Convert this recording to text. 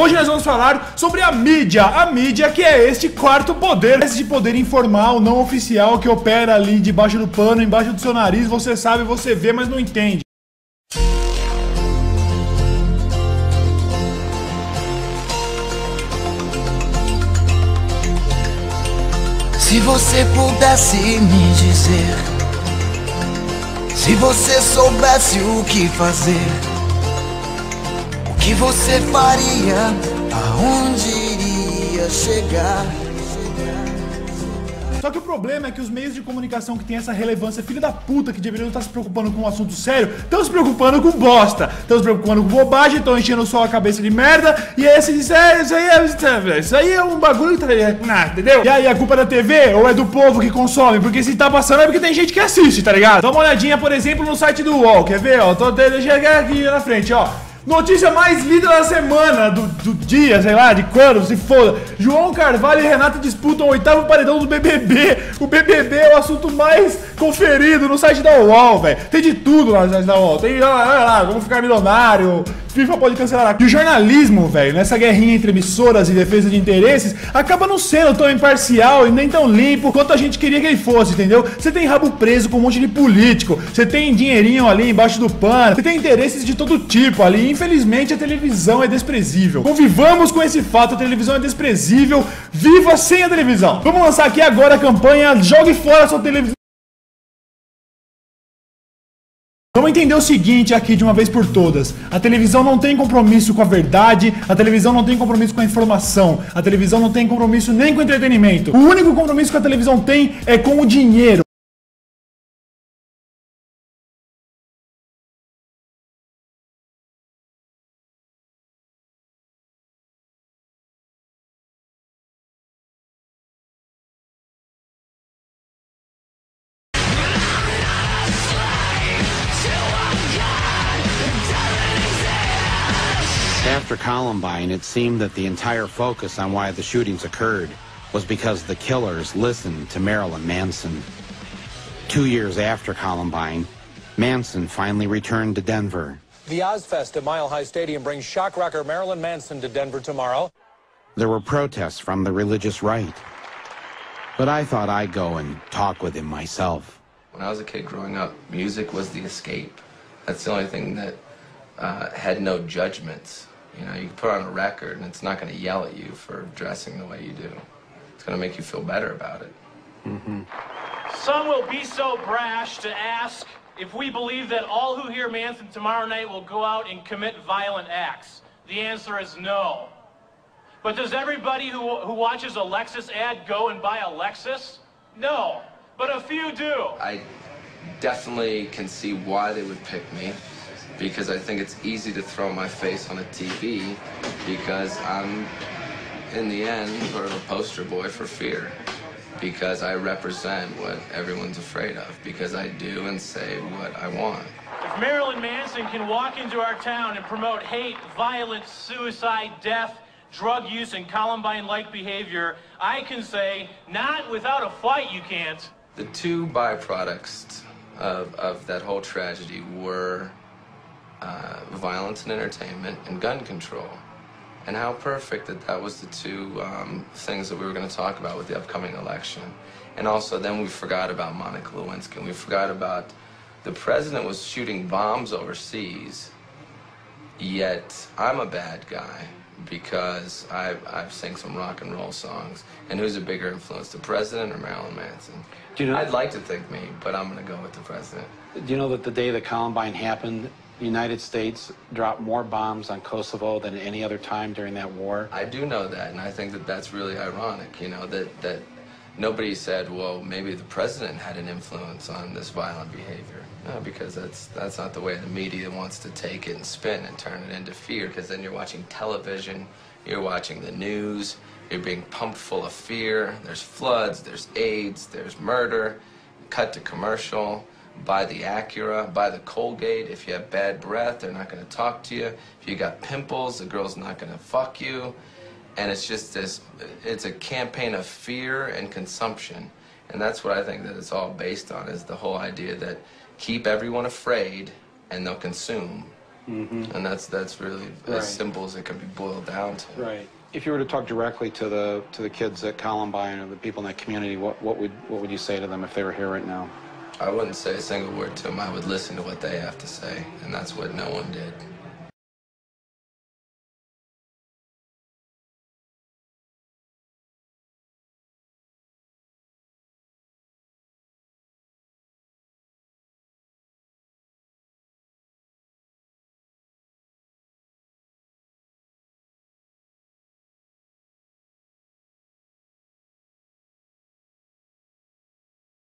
Hoje nós vamos falar sobre a mídia que é este quarto poder, esse poder informal, não oficial, que opera ali debaixo do pano, embaixo do seu nariz, você sabe, você vê, mas não entende. Se você pudesse me dizer, se você soubesse o que fazer, o que você faria, aonde iria chegar? Só que o problema é que os meios de comunicação que tem essa relevância, filho da puta, que deveriam estar se preocupando com um assunto sério, estão se preocupando com bosta, estão se preocupando com bobagem, estão enchendo só a cabeça de merda, e isso aí é um bagulho, entendeu? E aí, a culpa é da TV ou é do povo que consome? Porque se tá passando é porque tem gente que assiste, tá ligado? Dá uma olhadinha, por exemplo, no site do UOL, quer ver, ó? Deixa eu aqui na frente, ó. Notícia mais lida da semana, do dia, sei lá, de quando, se foda. João Carvalho e Renata disputam o 8º paredão do BBB. O BBB é o assunto mais conferido no site da UOL, velho. Tem de tudo lá no site da UOL. Tem, olha lá, vamos ficar milionário, FIFA pode cancelar. E o jornalismo, velho, nessa guerrinha entre emissoras e defesa de interesses, acaba não sendo tão imparcial e nem tão limpo quanto a gente queria que ele fosse, entendeu? Você tem rabo preso com um monte de político, você tem dinheirinho ali embaixo do pano, você tem interesses de todo tipo ali. Infelizmente a televisão é desprezível. Convivamos com esse fato, a televisão é desprezível. Viva sem a televisão. Vamos lançar aqui agora a campanha Jogue Fora a Sua Televisão. Vamos entender o seguinte aqui de uma vez por todas. A televisão não tem compromisso com a verdade, a televisão não tem compromisso com a informação, a televisão não tem compromisso nem com o entretenimento. O único compromisso que a televisão tem é com o dinheiro. After Columbine, it seemed that the entire focus on why the shootings occurred was because the killers listened to Marilyn Manson. 2 years after Columbine, Manson finally returned to Denver. The Ozfest at Mile High Stadium brings shock rocker Marilyn Manson to Denver tomorrow. There were protests from the religious right. But I thought I'd go and talk with him myself. When I was a kid growing up, music was the escape. That's the only thing that had no judgments. You know, you can put on a record and it's not going to yell at you for dressing the way you do. It's going to make you feel better about it. Mm-hmm. Some will be so brash to ask if we believe that all who hear Manson tomorrow night will go out and commit violent acts. The answer is no. But does everybody who watches a Lexus ad go and buy a Lexus? No, but a few do. I definitely can see why they would pick me, because I think it's easy to throw my face on a TV, because I'm, in the end, sort of a poster boy for fear, because I represent what everyone's afraid of, because I do and say what I want. If Marilyn Manson can walk into our town and promote hate, violence, suicide, death, drug use, and Columbine-like behavior, I can say, not without a fight you can't. The two byproducts of that whole tragedy were violence and entertainment and gun control. And how perfect that was the two things that we were going to talk about with the upcoming election. And also then we forgot about Monica Lewinsky, and we forgot about the president was shooting bombs overseas, yet I'm a bad guy because I've sang some rock and roll songs. And who's a bigger influence, the president or Marilyn Manson? Do you know, I'd like to think me, but I'm going to go with the president. Do you know that the day that Columbine happened, the United States dropped more bombs on Kosovo than any other time during that war? I do know that, and I think that that's really ironic, you know, that nobody said, well, maybe the president had an influence on this violent behavior. No, because that's not the way the media wants to take it and spin and turn it into fear, because then you're watching television, you're watching the news, you're being pumped full of fear. There's floods, there's AIDS, there's murder, cut to commercial. Buy the Acura, buy the Colgate. If you have bad breath, they're not going to talk to you. If you got pimples, the girl's not going to fuck you. And it's just this, it's a campaign of fear and consumption. And that's what I think that it's all based on, is the whole idea that keep everyone afraid and they'll consume. And that's really as simple as it can be boiled down to. Right. If you were to talk directly to the kids at Columbine or the people in that community, what would you say to them if they were here right now? I wouldn't say a single word to them. I would listen to what they have to say, and that's what no one did.